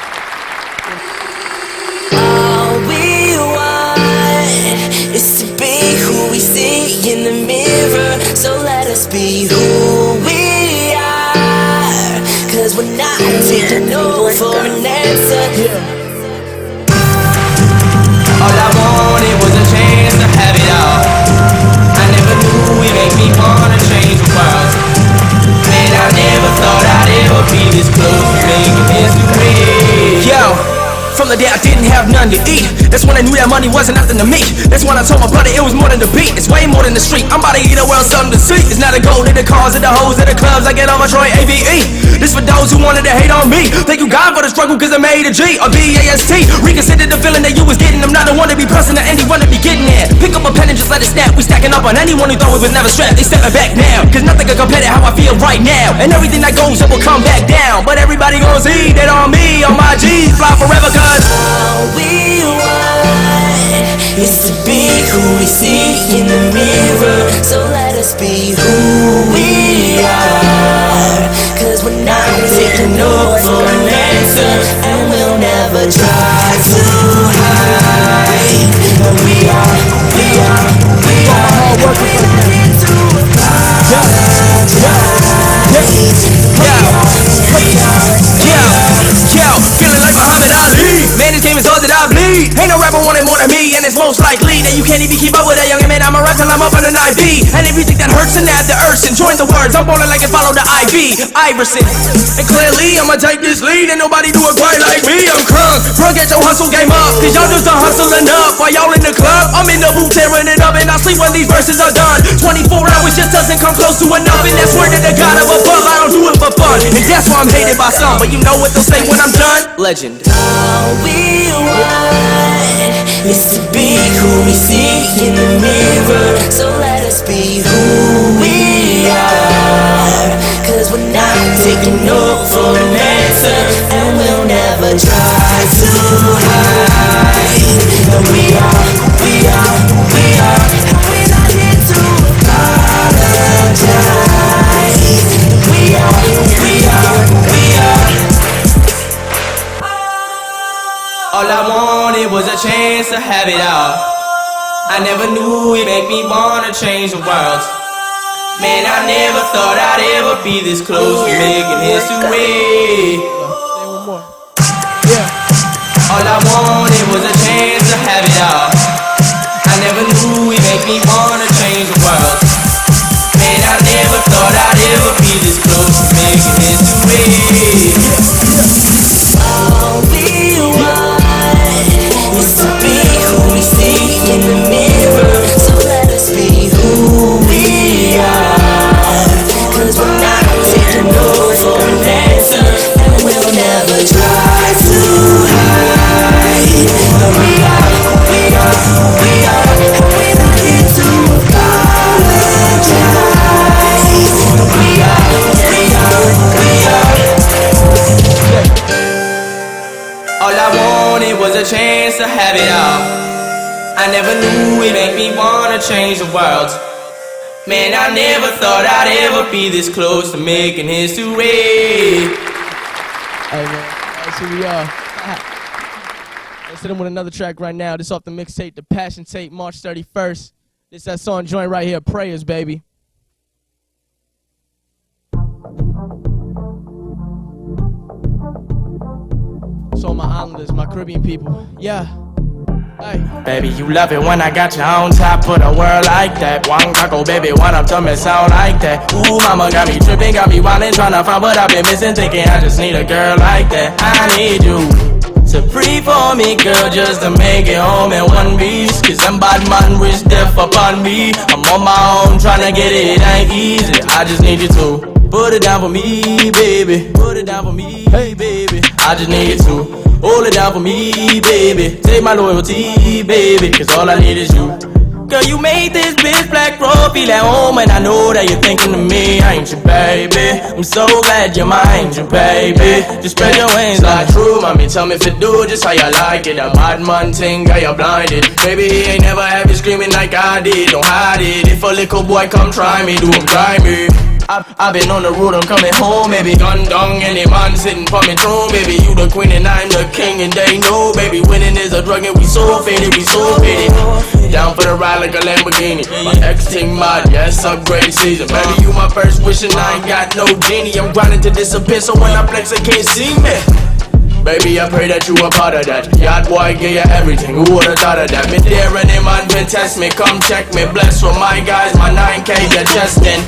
All we want is to be who we see in the mirror. So let us be who we are, 'cause we're not taking no for an answer. All I wanted was a chance to have it all. I never knew it made me wanna change the world. Man, I never thought I'd ever be this close to making history. Yo. From the day I didn't have none to eat, that's when I knew that money wasn't nothing to me. That's when I told my brother it was more than the beat. It's way more than the street. I'm about to eat a world, something to see. It's not a gold in the cars, in the hoes, in the clubs. I get on my Troy AVE. This for those who wanted to hate on me. Thank you God for the struggle, 'cause I made a G, a BAST. Reconsider the feeling that you was getting. I'm not the one to be pressing to anyone to be getting there. Pick up a pen and just let it snap. We stacking up on anyone who thought we was never strapped. They stepping back now, 'cause nothing can compare to how I feel right now. And everything that goes up will come back down. But everybody gon' see that on me, on my G's, fly forever, 'cause all we want is to be who we see in the mirror. So let us be who we are, 'cause we're not taking no for an answer. And we'll never try to hide. But we are. We're not here to apologize. Feeling like Muhammad Ali. Man, this game is all that I bleed. Ain't no rapper wanting more than me, and it's most likely that you can't even keep up with that young man. I'm a rap till I'm up on an IB. And if you think that hurts, then add the Urson. Join the words, I'm ballin' like it follow the IB. Iverson. And clearly, I'ma take this lead, and nobody do it quite like me. I'm crunk. Bro, get your hustle game up, 'cause y'all just don't hustle enough. While y'all in the club, I'm in the booth tearing it up, and I sleep when these verses are done. 24 hours just doesn't come close to enough, and that's word to the God of above. I don't do it for fun, and that's why I'm hated by some. But you know what they'll say when I'm done? Legend. All we want is to be who we see in the mirror. So let us be who we are, 'cause we're not taking no for an answer. And we'll never try to hide. But we are. And we're not here to apologize. We are. All I wanted was a chance to have it all. I never knew it'd make me wanna change the world. Man, I never thought I'd ever be this close to making history. All I wanted was a chance to have it all. I never knew it'd make me wanna change the world. Man, I never thought I'd ever be this close to making history. All we want is to be who we see in the mirror. So let us be who we are, 'cause we're not taking no for an answer. And we'll never try to hide. But we are. And we're not here to change the world. Man, I never thought I'd ever be this close to making history. Hey man, that's who we are. Let's hit him with another track right now. This off the mixtape, The Passion Tape, March 31st. This that song joint right here, Prayers, baby. So my islanders, my Caribbean people, yeah. Hey. Baby, you love it when I got you on top of the world like that. One caco, baby, one up to me sound like that. Ooh, mama got me tripping, got me wildin', tryna find what I've been missing, thinking I just need a girl like that. I need you to pray for me, girl, just to make it home in one piece. Cause them bad man wish death upon me. I'm on my own, tryna get it, ain't easy. I just need you to put it down for me, baby. Put it down for me, hey, baby. I just need you to hold it down for me, baby. Take my loyalty, baby, cause all I need is you. Girl, you made this bitch black bro feel at home, and I know that you're thinking of me, ain't you, baby? I'm so glad you're mine, you, baby. Just spread your wings like true, mommy. Tell me if you do just how you like it. A bad man thing, got you blinded. Baby, he ain't never have you screaming like I did. Don't hide it. If a little boy come try me, do him try me. I've been on the road, I'm coming home, baby. Gun dung, any man sitting for me throne, baby. You the queen and I'm the king, and they know, baby. Winning is a drug and we so faded, we so faded. Down for the ride like a Lamborghini. My ex ting mod, yeah, it's upgrade season. Baby, you my first wish and I ain't got no genie. I'm grinding to disappear, so when I flex, they can't see me. Baby, I pray that you a part of that. Yard boy, give you everything, who would've thought of that? Me there and them man been test me, come check me. Blessed with my guys, my 9K, they're chesting.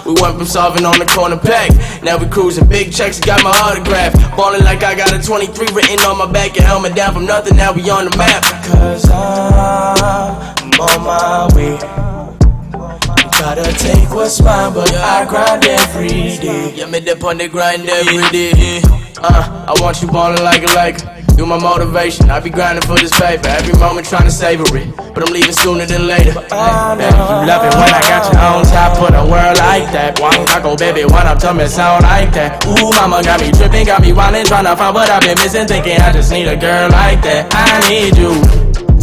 We went from solving on the corner peg. Now we cruising, big checks, got my autograph. Ballin' like I got a 23 written on my back. Your helmet down from nothing, now we on the map. Cause I'm on my way. You gotta take what's mine, but I grind every day. Yeah, me dip on the grind every day. I want you ballin' like a Laker. You my motivation, I be grinding for this paper. Every moment trying to savor it, but I'm leaving sooner than later. Baby, you love it when I got you on top of the world like that. One caco, baby, one up to me sound like that. Ooh, mama got me tripping, got me wildin', tryna find what I've been missing, thinking I just need a girl like that. I need you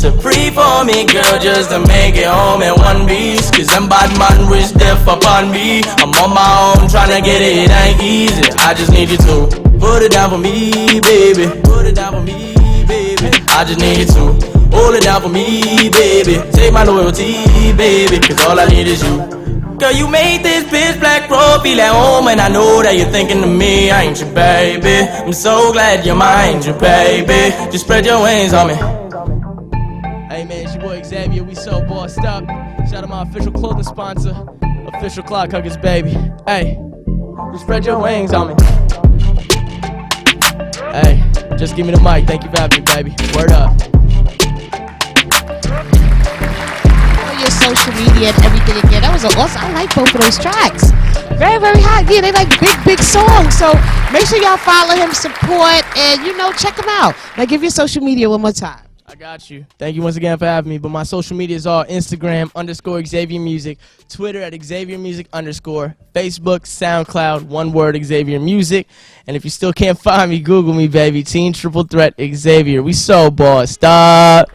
to pray for me, girl, just to make it home in one piece. Cause them bad man wish death upon me. I'm on my own, tryna get it, ain't easy. I just need you to put it down for me, baby. Put it down for me, baby. I just need you to hold it down for me, baby. Take my loyalty, baby, cause all I need is you. Girl, you made this bitch black bro feel at home, and I know that you're thinking of me, ain't you, baby? I'm so glad you're mine, you, baby. Just spread your wings on me. Hey man, it's your boy Xavier, we so bossed up. Shout out my official clothing sponsor, Official Clock Huggers, baby. Hey, just spread your wings on me. Hey, just give me the mic, thank you for having me, baby. Word up. On your social media and everything again, that was awesome. I like both of those tracks. Very, very hot. Yeah, they like big songs. So make sure y'all follow him, support, and check him out. Now give your social media one more time. I got you. Thank you once again for having me. But my social media is all Instagram _Xavier Music, Twitter at Xavier Music _, Facebook, SoundCloud, one word Xavier Music. And if you still can't find me, Google me, baby. Teen Triple Threat Xavier. We so bossed up.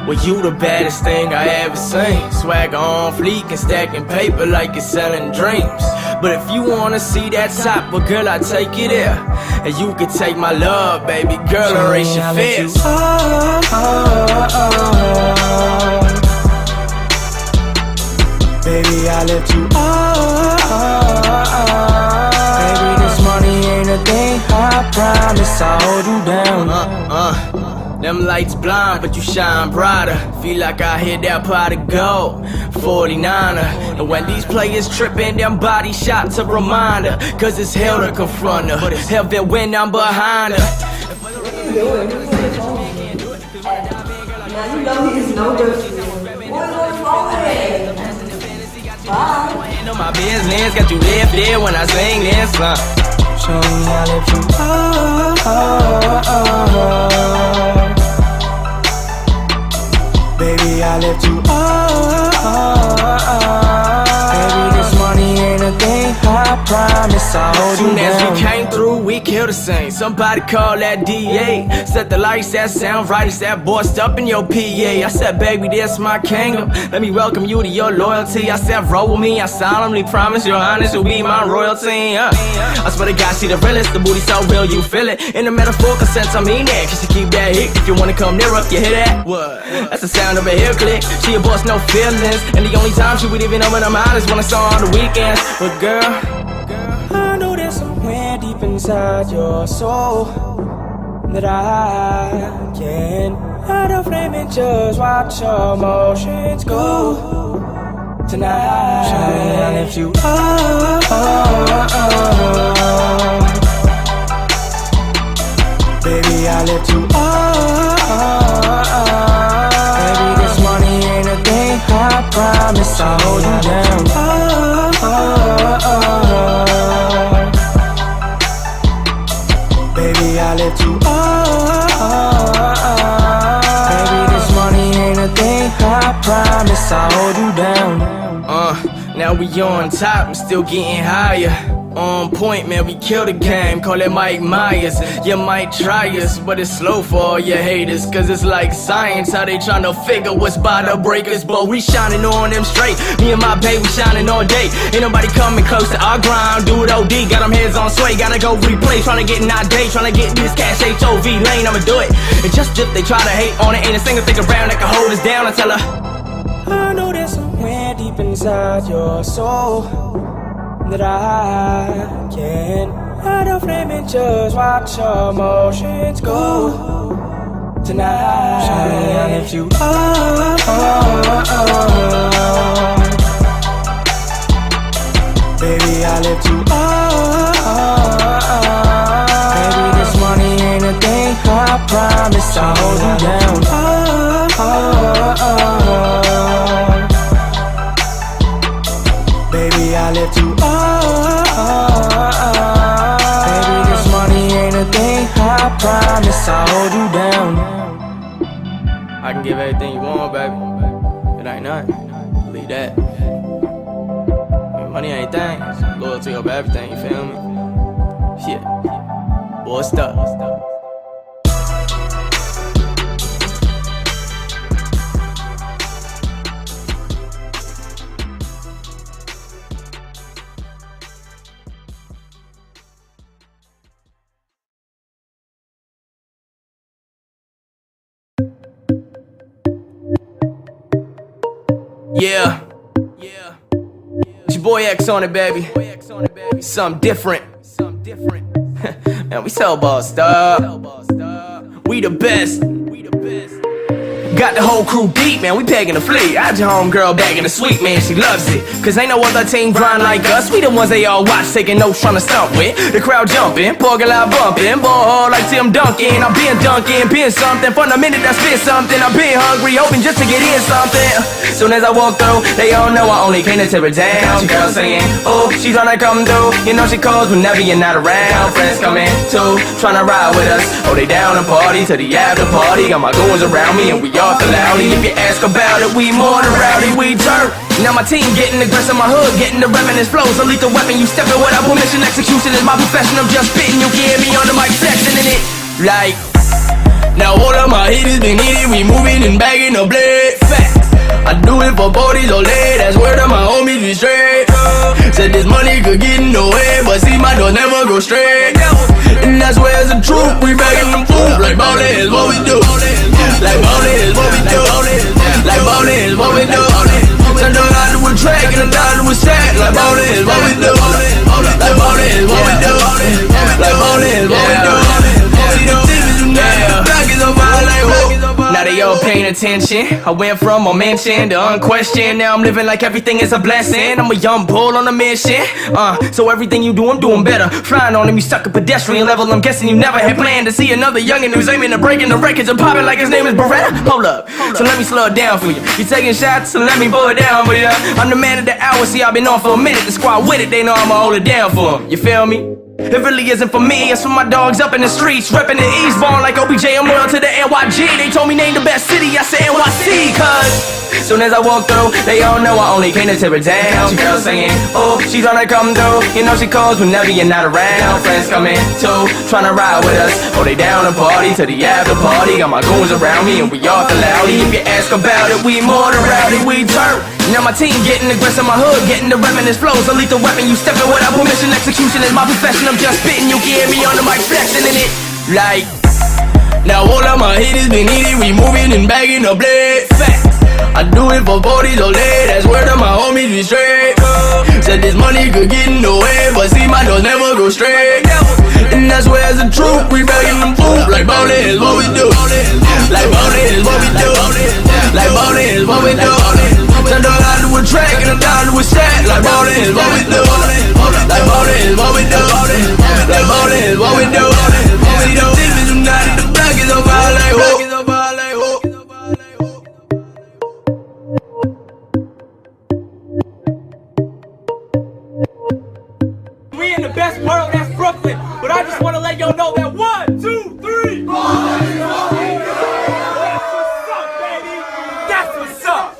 Well, you the baddest thing I ever seen. Swagger on fleek and stacking paper like you're selling dreams. But if you wanna see that top, well, girl, I take you there. And you can take my love, baby girl, erase your fears. Baby, I lift you up. Baby, this money ain't a thing. I promise I'll hold you down. Them lights blind, but you shine brighter. Feel like I hit that pot of gold, 49er. And when these players tripping, them body shots a reminder. Cause it's hell to confront her, heaven when I'm behind her. Now you know he's no good. What's wrong with it? Bye. Mind on my business, got you lifted when I sing this song. Show me I lift you up. Baby, I lift you up. Baby, this money ain't a thing, I promise I'll hold you Soon as down. we came through, we killed the scene. Somebody call that DA. Set the lights, that sound right. It's that bossed up in your PA. I said, baby, this my kingdom. Let me welcome you to your loyalty. I said, roll with me. I solemnly promise your highness will be my royalty. I swear to God, see the realest. The booty so real, you feel it. In the metaphorical sense, I mean that. Cause you keep that hit. If you wanna come near up, you hear that? What? That's the sound of a heel click. She a boss, no feelings. And the only time she would even know when I'm out is when I saw her on the weekends. But girl, I know there's somewhere deep inside your soul that I can hide a flame and just watch your emotions go tonight. Shine lift you up. Baby, I lift you up. Baby, this money ain't a thing, I promise I'll hold you down. Baby, I lift you up. Baby, this money ain't a thing, I promise I'll hold you down. now we on top, I'm still getting higher. On point, man, we kill the game, call it Mike Myers. You might try us, but it's slow for all your haters. Cause it's like science, how they tryna figure what's about to break us. But we shining on them straight, me and my babe, we shining all day. Ain't nobody coming close to our grind, do it OD. Got them heads on sway, gotta go replay. Tryna get in our day, tryna get this cash HOV lane, I'ma do it. And just if they try to hate on it, ain't a single thing around that can hold us down. I tell her, I know there's somewhere deep inside your soul that I can light a flame and just watch your emotions go tonight. Shine lift you up. Baby, I lift you up. Baby, this money ain't a thing, I promise I'll hold you down. Baby, I lift you up. Baby, this money ain't a thing, I promise I'll hold you down. I can give everything you want, baby. It ain't nothing, believe that. I mean, money ain't things, loyalty over everything, you feel me? Shit, boy, stuck. Yeah. It's your boy X on it, baby. Something different. Man, we so bossed up. We the best. Got the whole crew deep, man, we pegging the fleet. I your homegirl bagging the sweet, man, she loves it. Cause ain't no other team grind like us. We the ones they all watch, taking notes, trying to stump with. The crowd jumping, pork loud bumping. Ball hard like Tim Duncan. I've been dunking, been something. From the minute I spit something, I've been hungry, hoping just to get in something. Soon as I walk through, they all know I only came to tear it down. Girl saying, oh, she tryna come through. You know she calls whenever you're not around. Friends coming too, tryna ride with us. Oh, they down and party to the after party. Got my goons around me and we all the loudly. If you ask about it, we more than rowdy, we turn. Now my team getting aggressive, my hood getting the reminisce flows. A lethal weapon, you stepping without permission. Execution is my profession, I'm just spitting. You can hear me on the mic sectioning it like. Now all of my haters been eating, we moving and bagging the blade. Fact, I do it for parties all day, that's where my homies be straight. Said this money could get in the way, but see my door never go straight. And that's where it's the truth, we bagging them food. Like ballin' is what we do. Like ballin' is what we do. Like ballin' is what we do. Turn the line to a track and a dollar to a stack. Like ballin' is what we do. Like ballin' is what we do. Like ballin' is what we do. See the difference you never back is on my like whoa. Now they all paint paying attention. I went from a mansion to unquestioned. Now I'm living like everything is a blessing. I'm a young bull on a mission. So everything you do, I'm doing better. Flying on him, you stuck a pedestrian level. I'm guessing you never had planned to see another youngin' who's aiming to breaking the records and popping like his name is Beretta. Hold up, so let me slow it down for you. You taking shots, so let me pull it down for you. I'm the man of the hour, see I've been on for a minute. The squad with it, they know I'ma hold it down for them. You feel me? It really isn't for me, it's for my dogs up in the streets, reppin' the East, ballin' like OBJ, I'm loyal to the NYG. They told me name the best city, I said NYC, cause soon as I walk through, they all know I only came to tear it down. Girl singing, oh, she's tryna come through. You know she calls whenever you're not around. Friends coming too, tryna ride with us. Oh, they down to party to the after party. Got my goons around me and we off the loudy. If you ask about it, we more than rowdy, we turn. Now my team getting aggressive, my hood getting the reppin'. This flow's a lethal weapon. You steppin' without permission, execution is my profession. I'm just spittin', you can hear me on the mic flexin' in it. Like, now all of my haters been eating, removing and bagging the blade. Facts. I do it for 40s all day, that's where my homies be straight. Said this money could get in the way, but see my doors never go straight. And that's where as a troop, we bagging them food. Like ballin' is what we do. Like ballin' is what we do. Like ballin' is what we do. Turn the line to a track and I'm down to a stack. Like ballin' is what we do. Like ballin' is what we do. Like ballin' is what we do. See the demons united, the black is on fire like hope. We in the best world, that's Brooklyn. But I just want to let y'all know that 1, 2, 3. That's what's up, baby. That's what's up.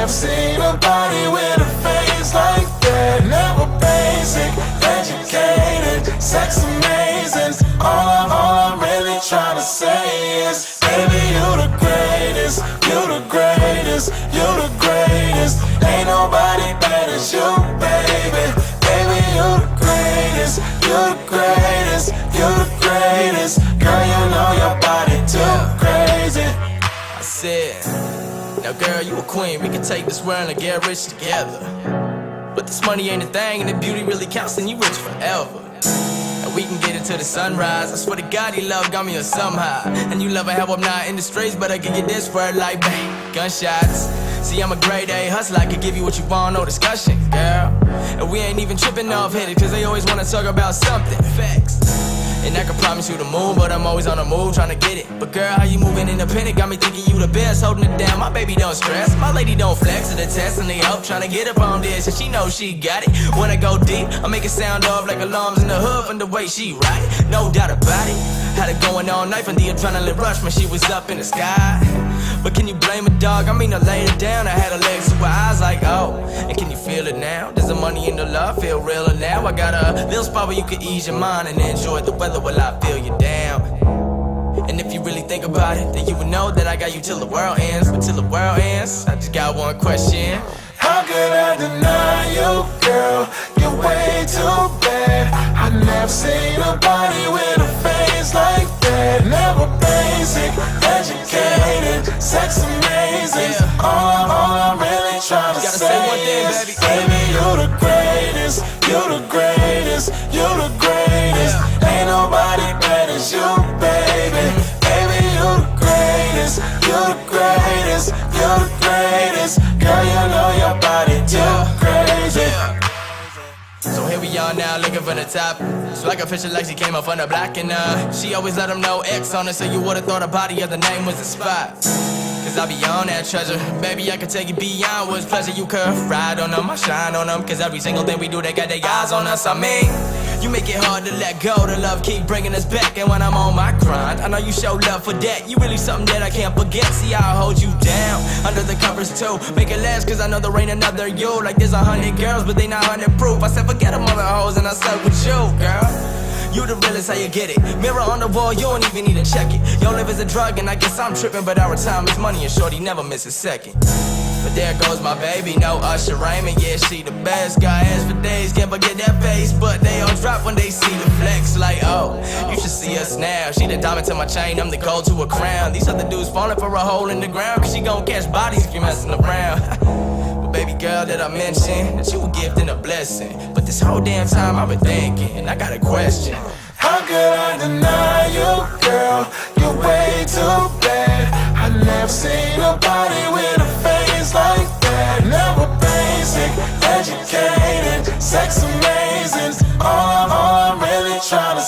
Seen a body with a face like that. Never basic, educated, sex amazing. All I'm really trying to say is, baby, you the greatest, you the greatest, you the greatest. Ain't nobody better as you, baby. Baby, you the greatest, you the greatest, you the greatest. Girl, you know your body too crazy. I said, now girl, you a queen, we can take this world and get rich together. But this money ain't a thing, and if beauty really counts, then you rich forever. And we can get into the sunrise. I swear to God, your love got me on somehow. And you love and help, I'm not in the streets, but I can get this word like bang, gunshots. See, I'm a grade A hustler, I can give you what you want, no discussion, girl. And we ain't even tripping off hitters, cause they always wanna talk about something, facts. And I can promise you the moon, but I'm always on the move trying to get it. But girl, how you moving independent? Got me thinking you the best, holding it down. My baby don't stress, my lady don't flex to the test, and they help trying to get up on this. And she knows she got it. When I go deep, I make it sound off like alarms in the hood from the way she ride it. No doubt about it. Had it going all night from the adrenaline rush when she was up in the sky. But can you blame a dog? I mean, I laid her down, I had her legs to her eyes like, oh. And can you feel it now? Does the money and the love feel realer now? I got a little spot where you can ease your mind and enjoy the weather while I feel you down. And if you really think about it, then you would know that I got you till the world ends. But till the world ends, I just got one question. How could I deny you, girl? You're way too bad. I never seen a body with a face like that. Never basic, educated, sex amazing. All I'm really trying to say is, baby, you the greatest, you the greatest, you the greatest. Ain't nobody better as you, baby. Baby, you the greatest, you the greatest, you the greatest. Girl, you know your body too crazy. So here we are now, looking for the top. So like a fisher like she came up from the block. And she always let them know X on it, so you would've thought a body of the name was the spot. Cause I be on that treasure. Baby, I can take you beyond what's pleasure. You could ride on them, I shine on them. Cause every single thing we do, they got their eyes on us. I mean, you make it hard to let go. The love keep bringing us back. And when I'm on my grind, I know you show love for that. You really something that I can't forget. See how I hold you down under the covers too. Make it last cause I know there ain't another you. Like there's 100 girls but they not 100 proof. I said forget them other hoes and I stuck with you, girl. You the realest, how you get it. Mirror on the wall, you don't even need to check it. Your live is a drug and I guess I'm tripping, but our time is money and shorty never miss a second. But there goes my baby, no Usher Raymond, yeah, she the best. Got ass for days, can't forget that face, but they all drop when they see the flex. Like, oh, you should see us now. She the diamond to my chain, I'm the gold to a crown. These other dudes falling for a hole in the ground, cause she gon' catch bodies if you messing around. But baby girl that I mentioned, that you a gift and a blessing. But this whole damn time I've been thinking, I got a question. How could I deny you, girl? You're way too bad. I never seen a body with a face like that. Never basic, educated, sex amazing. All I'm really trying to